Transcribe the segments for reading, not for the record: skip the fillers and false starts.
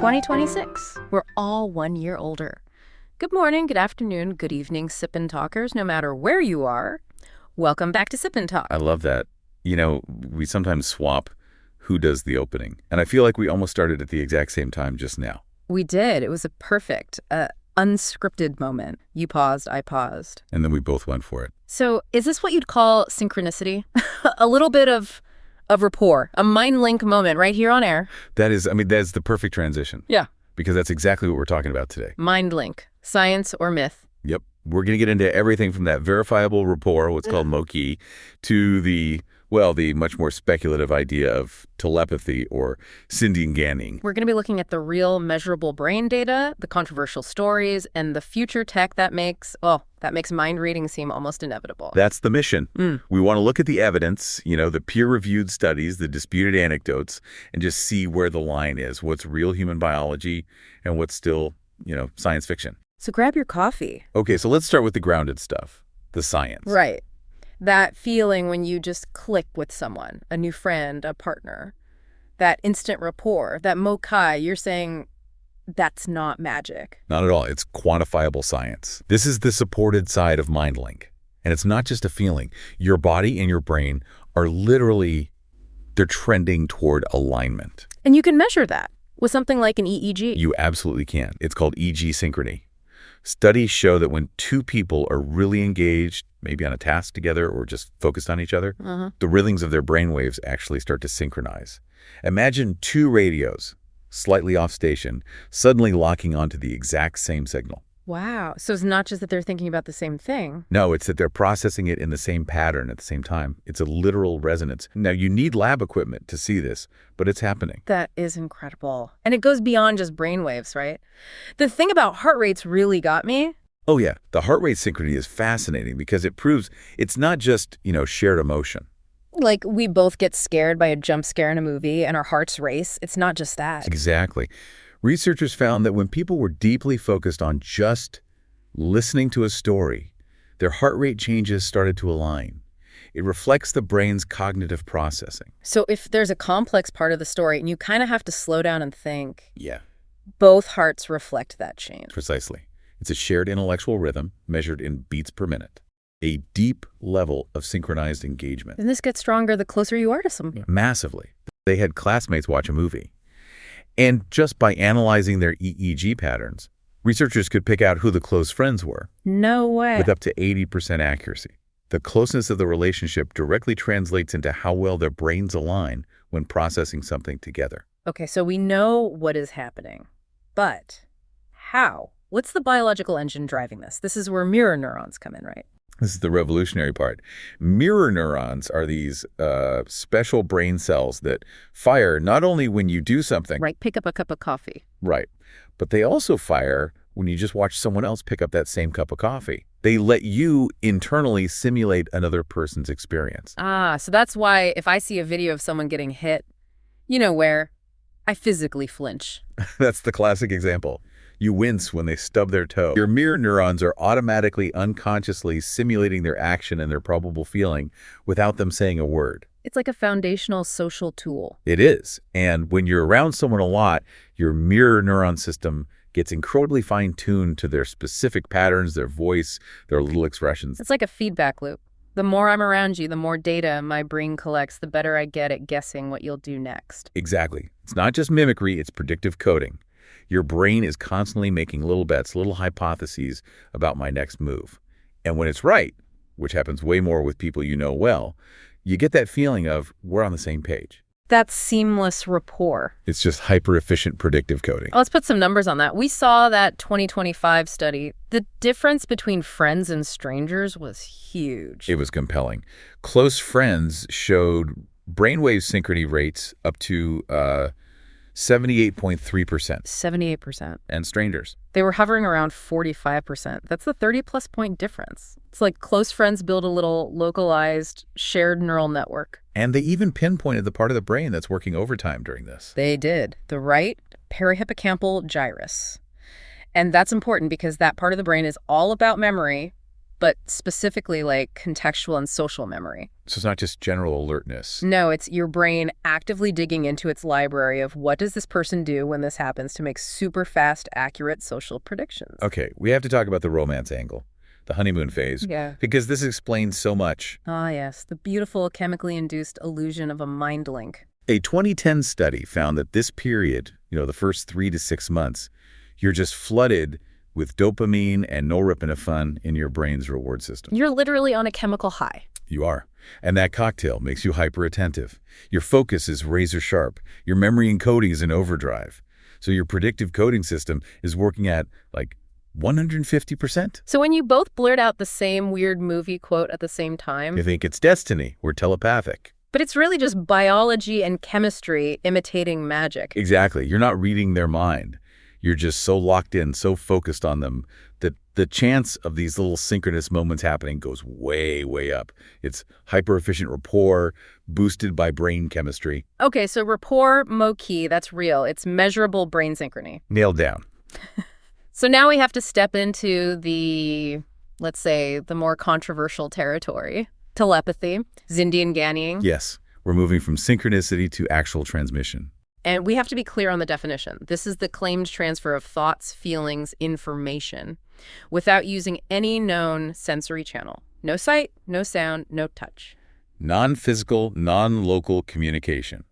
2026. We're all 1 year older. Good morning, good afternoon, good evening, Sip&Talkers, no matter where you are. Welcome back to Sip&Talk. I love that. You know, we sometimes swap who does the opening. And I feel like we almost started at the exact same time just now. We did. It was a perfect, unscripted moment. You paused, I paused. And then we both went for it. So is this what you'd call synchronicity? A little bit of rapport, a mind link moment right here on air. That's the perfect transition. Yeah. Because that's exactly what we're talking about today. Mind link, science or myth. Yep. We're going to get into everything from that verifiable rapport, what's called Moki, to the much more speculative idea of telepathy or Sindinganning. We're going to be looking at the real measurable brain data, the controversial stories, and the future tech that makes mind reading seem almost inevitable. That's the mission. We want to look at the evidence, the peer-reviewed studies, the disputed anecdotes, and just see where the line is, what's real human biology and what's still, science fiction. So grab your coffee. Okay, so let's start with the grounded stuff, the science. Right. That feeling when you just click with someone, a new friend, a partner, that instant rapport, that mokai, you're saying that's not magic. Not at all. It's quantifiable science. This is the supported side of MindLink. And it's not just a feeling. Your body and your brain are they're trending toward alignment. And you can measure that with something like an EEG. You absolutely can. It's called EG synchrony. Studies show that when two people are really engaged, maybe on a task together or just focused on each other, the rhythms of their brainwaves actually start to synchronize. Imagine two radios, slightly off station, suddenly locking onto the exact same signal. Wow. So it's not just that they're thinking about the same thing. No, it's that they're processing it in the same pattern at the same time. It's a literal resonance. Now, you need lab equipment to see this, but it's happening. That is incredible. And it goes beyond just brainwaves, right? The thing about heart rates really got me. Oh, yeah. The heart rate synchrony is fascinating because it proves it's not just, shared emotion. Like we both get scared by a jump scare in a movie and our hearts race. It's not just that. Exactly. Researchers found that when people were deeply focused on just listening to a story, their heart rate changes started to align. It reflects the brain's cognitive processing. So if there's a complex part of the story and you kind of have to slow down and think, yeah, both hearts reflect that change. Precisely. It's a shared intellectual rhythm measured in beats per minute, a deep level of synchronized engagement. And this gets stronger the closer you are to someone. Massively. They had classmates watch a movie. And just by analyzing their EEG patterns, researchers could pick out who the close friends were. No way. With up to 80% accuracy. The closeness of the relationship directly translates into how well their brains align when processing something together. Okay, so we know what is happening. But how? What's the biological engine driving this? This is where mirror neurons come in, right? This is the revolutionary part. Mirror neurons are these special brain cells that fire not only when you do something. Right, pick up a cup of coffee. Right. But they also fire when you just watch someone else pick up that same cup of coffee. They let you internally simulate another person's experience. Ah, so that's why if I see a video of someone getting hit, where I physically flinch. That's the classic example. You wince when they stub their toe. Your mirror neurons are automatically, unconsciously simulating their action and their probable feeling without them saying a word. It's like a foundational social tool. It is. And when you're around someone a lot, your mirror neuron system gets incredibly fine-tuned to their specific patterns, their voice, their little expressions. It's like a feedback loop. The more I'm around you, the more data my brain collects, the better I get at guessing what you'll do next. Exactly. It's not just mimicry, it's predictive coding. Your brain is constantly making little bets, little hypotheses about my next move. And when it's right, which happens way more with people you know well, you get that feeling of we're on the same page. That's seamless rapport. It's just hyper-efficient predictive coding. Let's put some numbers on that. We saw that 2025 study. The difference between friends and strangers was huge. It was compelling. Close friends showed brainwave synchrony rates up to 78.3%. 78%. And strangers. They were hovering around 45%. That's the 30-plus point difference. It's like close friends build a little localized shared neural network. And they even pinpointed the part of the brain that's working overtime during this. They did. The right perihippocampal gyrus. And that's important because that part of the brain is all about memory, but specifically like contextual and social memory. So it's not just general alertness. No, it's your brain actively digging into its library of what does this person do when this happens to make super fast, accurate social predictions. Okay, we have to talk about the romance angle, the honeymoon phase, because this explains so much. Ah, yes, the beautiful chemically induced illusion of a mind link. A 2010 study found that this period, the first 3 to 6 months, you're just flooded with dopamine and norepinephrine in your brain's reward system. You're literally on a chemical high. You are. And that cocktail makes you hyper-attentive. Your focus is razor sharp. Your memory encoding is in overdrive. So your predictive coding system is working at, 150%. So when you both blurt out the same weird movie quote at the same time... You think it's destiny. We're telepathic. But it's really just biology and chemistry imitating magic. Exactly. You're not reading their mind. You're just so locked in, so focused on them, that the chance of these little synchronous moments happening goes way, way up. It's hyper-efficient rapport, boosted by brain chemistry. Okay, so rapport, mo-key, that's real. It's measurable brain synchrony. Nailed down. So now we have to step into the, let's say, the more controversial territory. Telepathy, Zindian-Ganying. Yes, we're moving from synchronicity to actual transmission. And we have to be clear on the definition. This is the claimed transfer of thoughts, feelings, information, without using any known sensory channel. No sight, no sound, no touch. Non-physical, non-local communication.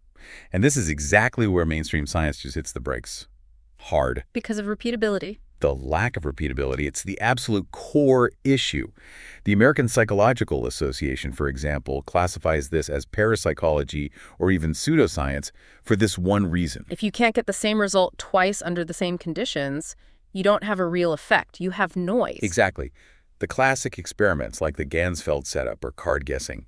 And this is exactly where mainstream science just hits the brakes. Hard. Because of repeatability. The lack of repeatability, it's the absolute core issue. The American Psychological Association, for example, classifies this as parapsychology or even pseudoscience for this one reason. If you can't get the same result twice under the same conditions, you don't have a real effect. You have noise. Exactly. The classic experiments like the Ganzfeld setup or card guessing,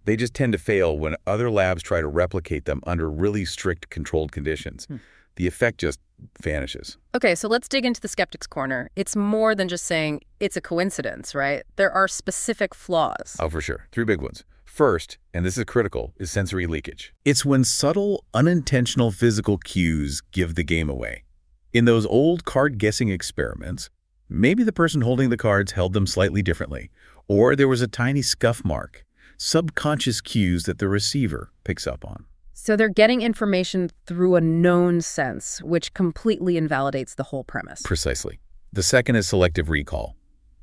they just tend to fail when other labs try to replicate them under really strict controlled conditions. The effect just vanishes. Okay, so let's dig into the skeptic's corner. It's more than just saying it's a coincidence, right? There are specific flaws. Oh, for sure. 3 big ones. First, and this is critical, is sensory leakage. It's when subtle, unintentional physical cues give the game away. In those old card guessing experiments, maybe the person holding the cards held them slightly differently, or there was a tiny scuff mark, subconscious cues that the receiver picks up on. So they're getting information through a known sense, which completely invalidates the whole premise. Precisely. The second is selective recall.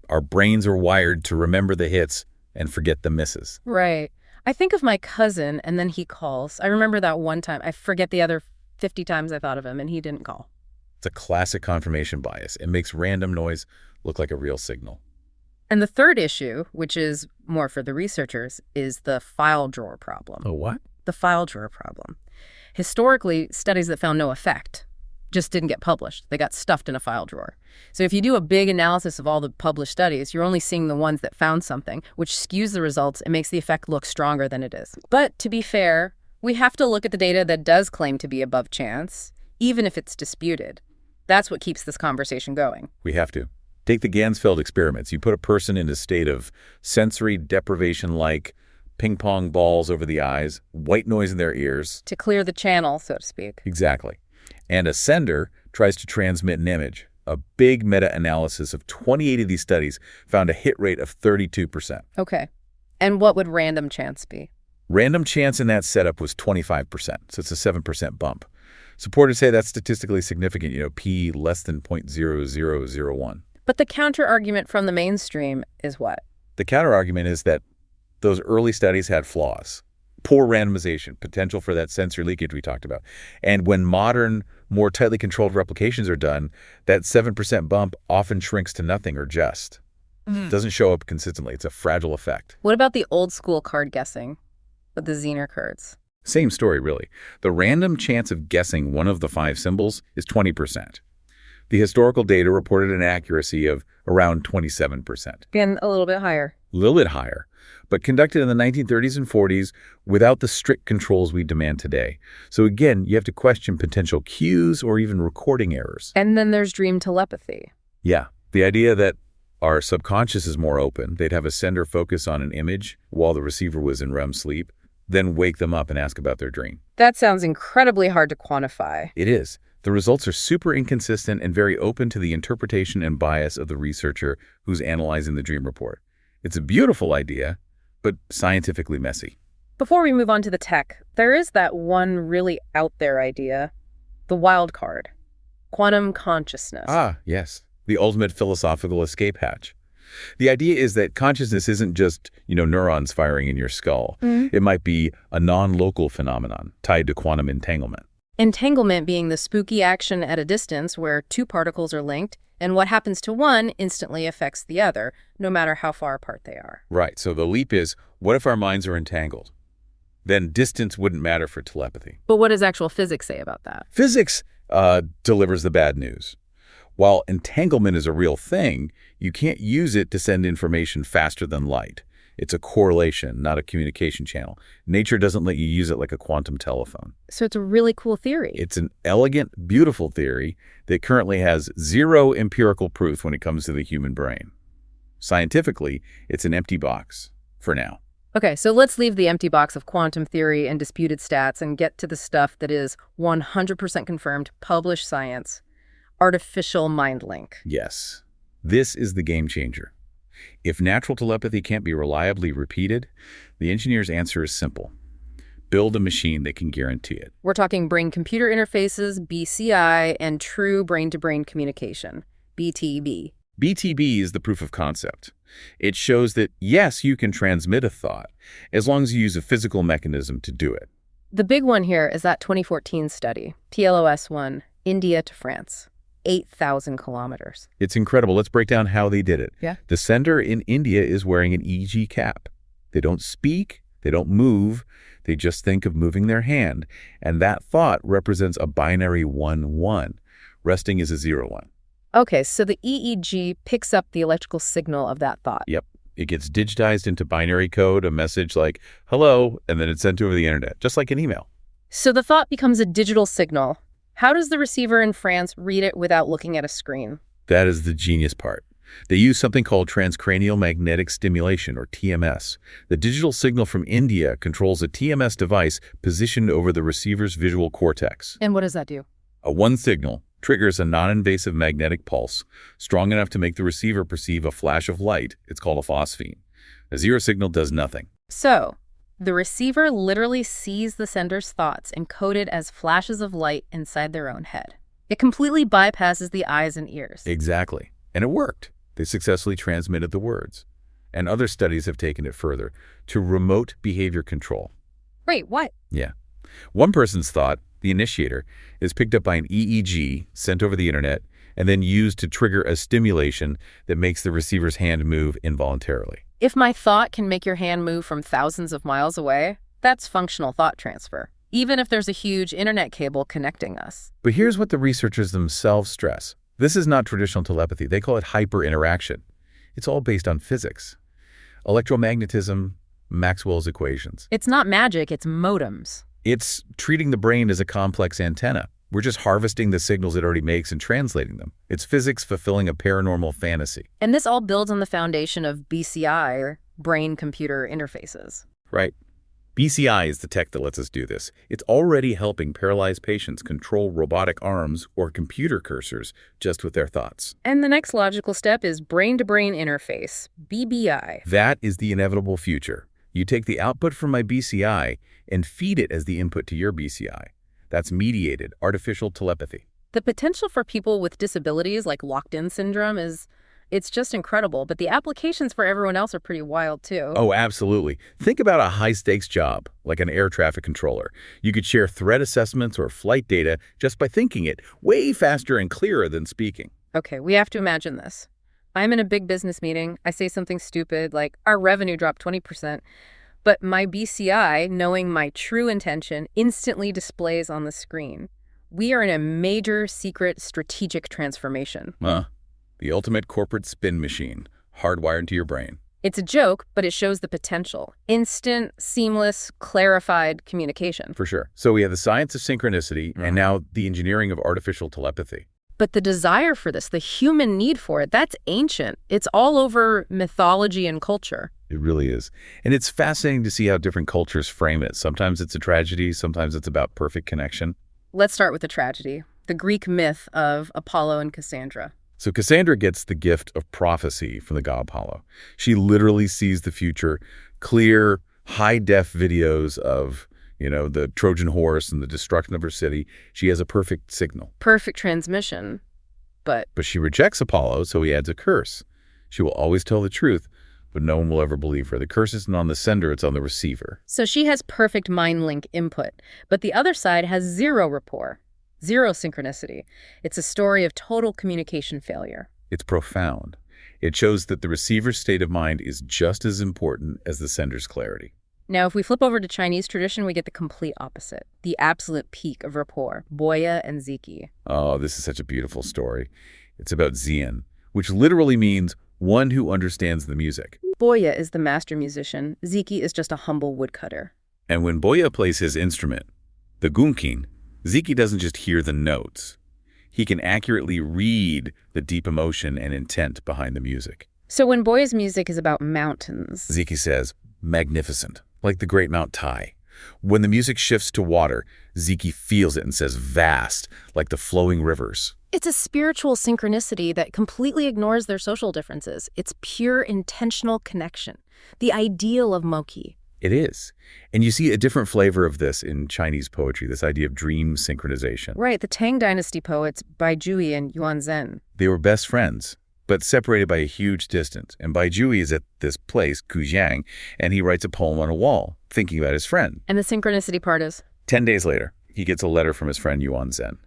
Our brains are wired to remember the hits and forget the misses. Right. I think of my cousin, and then he calls. I remember that one time. I forget the other 50 times I thought of him, and he didn't call. It's a classic confirmation bias. It makes random noise look like a real signal. And the third issue, which is more for the researchers, is the file drawer problem. Oh, what? The file drawer problem. Historically, studies that found no effect just didn't get published. They got stuffed in a file drawer. So if you do a big analysis of all the published studies, you're only seeing the ones that found something, which skews the results and makes the effect look stronger than it is. But to be fair, we have to look at the data that does claim to be above chance, even if it's disputed. That's what keeps this conversation going. We have to. Take the Ganzfeld experiments. You put a person in a state of sensory deprivation like ping-pong balls over the eyes, white noise in their ears. To clear the channel, so to speak. Exactly. And a sender tries to transmit an image. A big meta-analysis of 28 of these studies found a hit rate of 32%. Okay. And what would random chance be? Random chance in that setup was 25%, so it's a 7% bump. Supporters say that's statistically significant, p less than 0.0001. But the counter-argument from the mainstream is what? The counter-argument is that those early studies had flaws. Poor randomization, potential for that sensory leakage we talked about. And when modern, more tightly controlled replications are done, that 7% bump often shrinks to nothing or just. Doesn't show up consistently. It's a fragile effect. What about the old school card guessing with the Zener cards? Same story, really. The random chance of guessing one of the 5 symbols is 20%. The historical data reported an accuracy of around 27%. And a little bit higher. A little bit higher, but conducted in the 1930s and 40s without the strict controls we demand today. So again, you have to question potential cues or even recording errors. And then there's dream telepathy. Yeah, the idea that our subconscious is more open. They'd have a sender focus on an image while the receiver was in REM sleep, then wake them up and ask about their dream. That sounds incredibly hard to quantify. It is. The results are super inconsistent and very open to the interpretation and bias of the researcher who's analyzing the dream report. It's a beautiful idea, but scientifically messy. Before we move on to the tech, there is that one really out there idea, the wild card, quantum consciousness. Ah, yes. The ultimate philosophical escape hatch. The idea is that consciousness isn't just, neurons firing in your skull. It might be a non-local phenomenon tied to quantum entanglement. Entanglement being the spooky action at a distance where two particles are linked, and what happens to one instantly affects the other, no matter how far apart they are. Right. So the leap is, what if our minds are entangled? Then distance wouldn't matter for telepathy. But what does actual physics say about that? Physics delivers the bad news. While entanglement is a real thing, you can't use it to send information faster than light. It's a correlation, not a communication channel. Nature doesn't let you use it like a quantum telephone. So it's a really cool theory. It's an elegant, beautiful theory that currently has zero empirical proof when it comes to the human brain. Scientifically, it's an empty box, for now. Okay, so let's leave the empty box of quantum theory and disputed stats and get to the stuff that is 100% confirmed, published science. Artificial mind link. Yes. This is the game changer. If natural telepathy can't be reliably repeated, the engineer's answer is simple. Build a machine that can guarantee it. We're talking brain-computer interfaces, BCI, and true brain-to-brain communication, BTB. BTB is the proof of concept. It shows that, yes, you can transmit a thought, as long as you use a physical mechanism to do it. The big one here is that 2014 study, PLOS-1, India to France. 8,000 kilometers. It's incredible. Let's break down how they did it. Yeah. The sender in India is wearing an EEG cap. They don't speak, they don't move, they just think of moving their hand. And that thought represents a binary 1-1. Resting is a 0-1. Okay, so the EEG picks up the electrical signal of that thought. Yep. It gets digitized into binary code, a message like, hello, and then it's sent over the internet, just like an email. So the thought becomes a digital signal. How does the receiver in France read it without looking at a screen? That is the genius part. They use something called transcranial magnetic stimulation, or TMS. The digital signal from India controls a TMS device positioned over the receiver's visual cortex. And what does that do? A one signal triggers a non-invasive magnetic pulse, strong enough to make the receiver perceive a flash of light. It's called a phosphene. A zero signal does nothing. So, the receiver literally sees the sender's thoughts encoded as flashes of light inside their own head. It completely bypasses the eyes and ears. Exactly. And it worked. They successfully transmitted the words. And other studies have taken it further to remote behavior control. Wait, what? Yeah. One person's thought, the initiator, is picked up by an EEG sent over the internet and then used to trigger a stimulation that makes the receiver's hand move involuntarily. If my thought can make your hand move from thousands of miles away, that's functional thought transfer, even if there's a huge internet cable connecting us. But here's what the researchers themselves stress. This is not traditional telepathy. They call it hyper-interaction. It's all based on physics. Electromagnetism, Maxwell's equations. It's not magic, it's modems. It's treating the brain as a complex antenna. We're just harvesting the signals it already makes and translating them. It's physics fulfilling a paranormal fantasy. And this all builds on the foundation of BCI, or brain-computer interfaces. Right. BCI is the tech that lets us do this. It's already helping paralyzed patients control robotic arms or computer cursors just with their thoughts. And the next logical step is brain-to-brain interface, BBI. That is the inevitable future. You take the output from my BCI and feed it as the input to your BCI. That's mediated artificial telepathy. The potential for people with disabilities like locked-in syndrome it's just incredible, but the applications for everyone else are pretty wild too. Oh, absolutely. Think about a high-stakes job, like an air traffic controller. You could share threat assessments or flight data just by thinking it, way faster and clearer than speaking. Okay, we have to imagine this. I'm in a big business meeting. I say something stupid like, our revenue dropped 20%. But my BCI, knowing my true intention, instantly displays on the screen. We are in a major, secret, strategic transformation. The ultimate corporate spin machine, hardwired into your brain. It's a joke, but it shows the potential. Instant, seamless, clarified communication. For sure. So we have the science of synchronicity and now the engineering of artificial telepathy. But the desire for this, the human need for it, that's ancient. It's all over mythology and culture. It really is. And it's fascinating to see how different cultures frame it. Sometimes it's a tragedy, sometimes it's about perfect connection. Let's start with the tragedy, the Greek myth of Apollo and Cassandra. So Cassandra gets the gift of prophecy from the god Apollo. She literally sees the future, clear, high-def videos of, the Trojan horse and the destruction of her city. She has a perfect signal. Perfect transmission, but she rejects Apollo, so he adds a curse. She will always tell the truth, but no one will ever believe her. The curse isn't on the sender, it's on the receiver. So she has perfect mind link input, but the other side has zero rapport, zero synchronicity. It's a story of total communication failure. It's profound. It shows that the receiver's state of mind is just as important as the sender's clarity. Now, if we flip over to Chinese tradition, we get the complete opposite, the absolute peak of rapport, Boya and Ziki. Oh, this is such a beautiful story. It's about Zian, which literally means one who understands the music. Boya is the master musician. Ziki is just a humble woodcutter. And when Boya plays his instrument, the gunqin, Ziki doesn't just hear the notes. He can accurately read the deep emotion and intent behind the music. So when Boya's music is about mountains, Ziki says, magnificent, like the great Mount Tai. When the music shifts to water, Ziki feels it and says vast, like the flowing rivers. It's a spiritual synchronicity that completely ignores their social differences. It's pure intentional connection, the ideal of Moqi. It is. And you see a different flavor of this in Chinese poetry, this idea of dream synchronization. Right, the Tang Dynasty poets Baizhui and Yuanzhen. They were best friends, but separated by a huge distance. And Baizhui is at this place, Gujiang, and he writes a poem on a wall, thinking about his friend. And the synchronicity part is? 10 days later, he gets a letter from his friend Yuanzhen.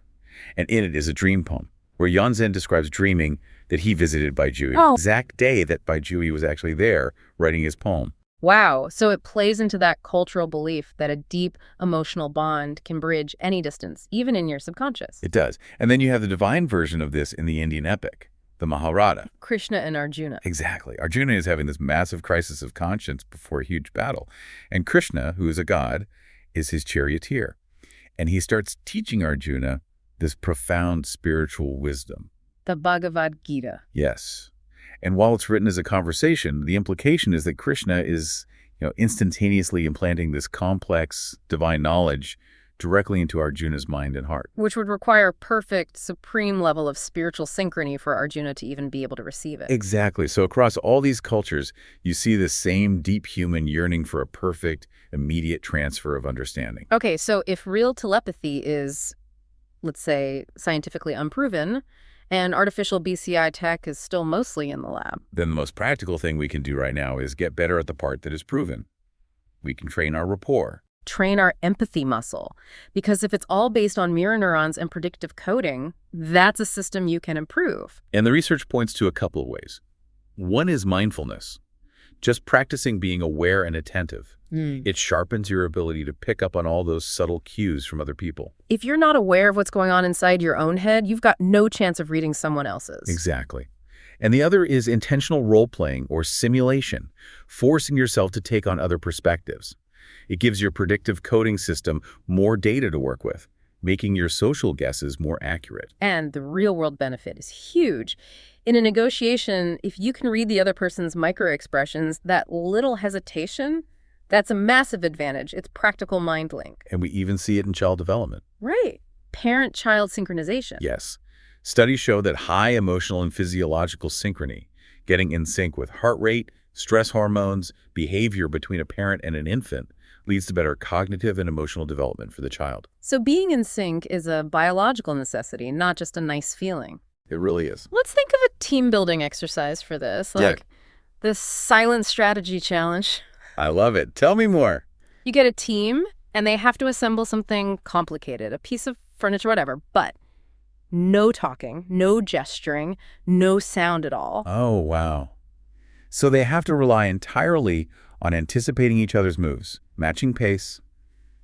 And in it is a dream poem, where Yuanzhen describes dreaming that he visited Baizhui. Oh. Exact day that Baizhui was actually there writing his poem. Wow, so it plays into that cultural belief that a deep emotional bond can bridge any distance, even in your subconscious. It does. And then you have the divine version of this in the Indian epic, the Mahabharata. Krishna and Arjuna. Exactly. Arjuna is having this massive crisis of conscience before a huge battle. And Krishna, who is a god, is his charioteer. And he starts teaching Arjuna this profound spiritual wisdom. The Bhagavad Gita. Yes. And while it's written as a conversation, the implication is that Krishna is, instantaneously implanting this complex divine knowledge directly into Arjuna's mind and heart. Which would require a perfect, supreme level of spiritual synchrony for Arjuna to even be able to receive it. Exactly. So across all these cultures, you see the same deep human yearning for a perfect, immediate transfer of understanding. Okay, so if real telepathy is, let's say, scientifically unproven, and artificial BCI tech is still mostly in the lab, then the most practical thing we can do right now is get better at the part that is proven. We can train our rapport. Train our empathy muscle. Because if it's all based on mirror neurons and predictive coding, that's a system you can improve. And the research points to a couple of ways. One is mindfulness. Just practicing being aware and attentive. It sharpens your ability to pick up on all those subtle cues from other people. If you're not aware of what's going on inside your own head, you've got no chance of reading someone else's. Exactly. And the other is intentional role-playing or simulation, forcing yourself to take on other perspectives. It gives your predictive coding system more data to work with, making your social guesses more accurate. And the real-world benefit is huge. In a negotiation, if you can read the other person's micro-expressions, that little hesitation, that's a massive advantage. It's practical mind link. And we even see it in child development. Right. Parent-child synchronization. Yes. Studies show that high emotional and physiological synchrony, getting in sync with heart rate, stress hormones, behavior between a parent and an infant, leads to better cognitive and emotional development for the child. So being in sync is a biological necessity, not just a nice feeling. It really is. Let's think of a team-building exercise for this, like this silent strategy challenge. I love it. Tell me more. You get a team, and they have to assemble something complicated, a piece of furniture, whatever, but no talking, no gesturing, no sound at all. Oh, wow. So they have to rely entirely on anticipating each other's moves, matching pace,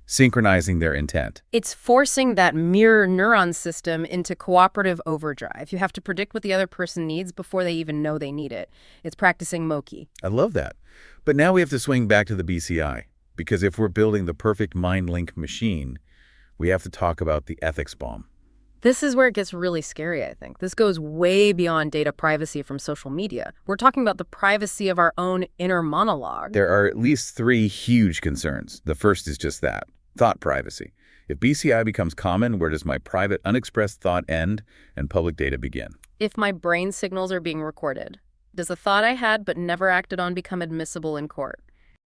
synchronizing their intent. It's forcing that mirror neuron system into cooperative overdrive. You have to predict what the other person needs before they even know they need it. It's practicing Moqi. I love that. But now we have to swing back to the BCI, because if we're building the perfect mind link machine, we have to talk about the ethics bomb. This is where it gets really scary, I think. This goes way beyond data privacy from social media. We're talking about the privacy of our own inner monologue. There are at least 3 huge concerns. The first is just that, thought privacy. If BCI becomes common, where does my private, unexpressed thought end and public data begin? If my brain signals are being recorded, does a thought I had but never acted on become admissible in court?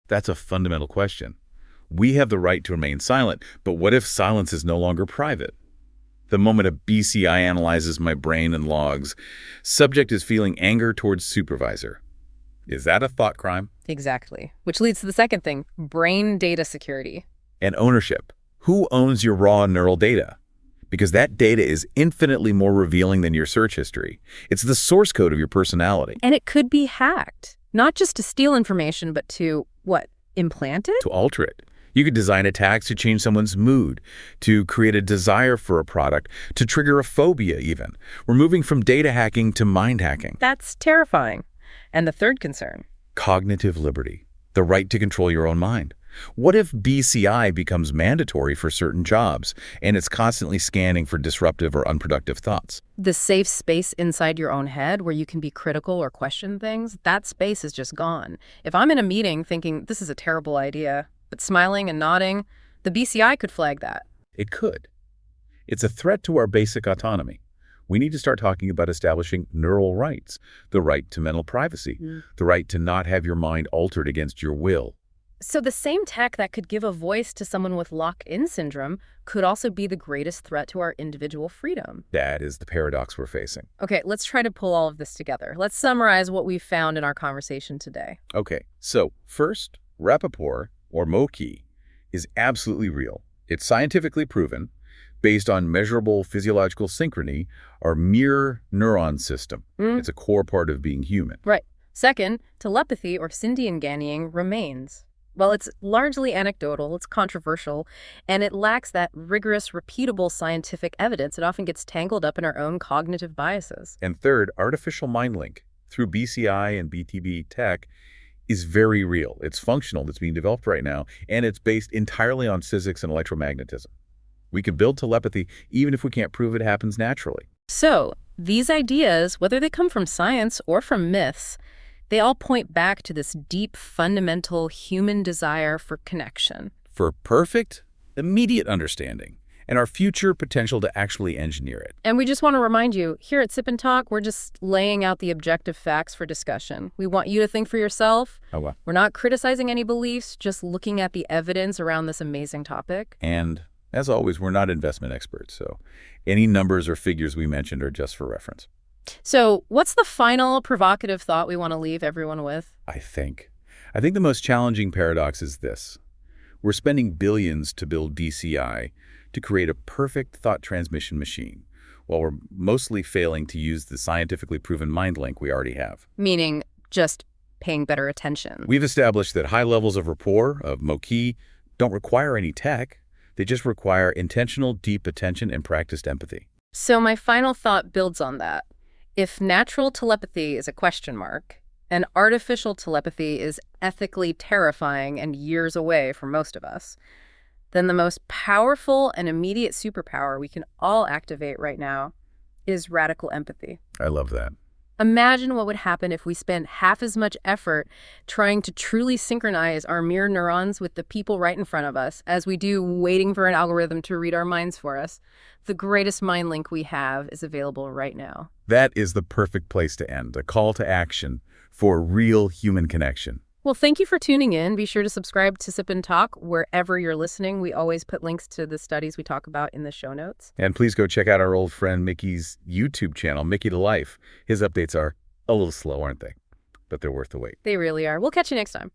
That's a fundamental question. We have the right to remain silent, but what if silence is no longer private? The moment a BCI analyzes my brain and logs, subject is feeling anger towards supervisor. Is that a thought crime? Exactly. Which leads to the second thing, brain data security. And ownership. Who owns your raw neural data? Because that data is infinitely more revealing than your search history. It's the source code of your personality. And it could be hacked, not just to steal information, but to, what, implant it? To alter it. You could design attacks to change someone's mood, to create a desire for a product, to trigger a phobia even. We're moving from data hacking to mind hacking. That's terrifying. And the third concern? Cognitive liberty, the right to control your own mind. What if BCI becomes mandatory for certain jobs, and it's constantly scanning for disruptive or unproductive thoughts? The safe space inside your own head where you can be critical or question things, that space is just gone. If I'm in a meeting thinking, this is a terrible idea, but smiling and nodding, the BCI could flag that. It could. It's a threat to our basic autonomy. We need to start talking about establishing neural rights, the right to mental privacy, the right to not have your mind altered against your will. So the same tech that could give a voice to someone with lock-in syndrome could also be the greatest threat to our individual freedom. That is the paradox we're facing. Okay, let's try to pull all of this together. Let's summarize what we found in our conversation today. Okay, so first, rapport, or Moki, is absolutely real. It's scientifically proven, based on measurable physiological synchrony, our mirror neuron system. It's a core part of being human. Right. Second, telepathy or Sindian remains. Well, it's largely anecdotal, it's controversial, and it lacks that rigorous, repeatable scientific evidence. It often gets tangled up in our own cognitive biases. And third, artificial mind link through BCI and BTB tech is very real. It's functional, it's being developed right now, and it's based entirely on physics and electromagnetism. We can build telepathy even if we can't prove it happens naturally. So, these ideas, whether they come from science or from myths, they all point back to this deep, fundamental human desire for connection. For perfect, immediate understanding, and our future potential to actually engineer it. And we just want to remind you, here at Sip and Talk, we're just laying out the objective facts for discussion. We want you to think for yourself. Oh, wow. We're not criticizing any beliefs, just looking at the evidence around this amazing topic. And as always, we're not investment experts, so any numbers or figures we mentioned are just for reference. So what's the final provocative thought we want to leave everyone with? I think the most challenging paradox is this. We're spending billions to build BCI to create a perfect thought transmission machine, while we're mostly failing to use the scientifically proven mind link we already have. Meaning just paying better attention. We've established that high levels of rapport, of Moki, don't require any tech. They just require intentional, deep attention and practiced empathy. So my final thought builds on that. If natural telepathy is a question mark, and artificial telepathy is ethically terrifying and years away for most of us, then the most powerful and immediate superpower we can all activate right now is radical empathy. I love that. Imagine what would happen if we spent half as much effort trying to truly synchronize our mirror neurons with the people right in front of us as we do waiting for an algorithm to read our minds for us. The greatest mind link we have is available right now. That is the perfect place to end, a call to action for real human connection. Well, thank you for tuning in. Be sure to subscribe to Sip and Talk wherever you're listening. We always put links to the studies we talk about in the show notes. And please go check out our old friend Mickey's YouTube channel, Mickeytolife. His updates are a little slow, aren't they? But they're worth the wait. They really are. We'll catch you next time.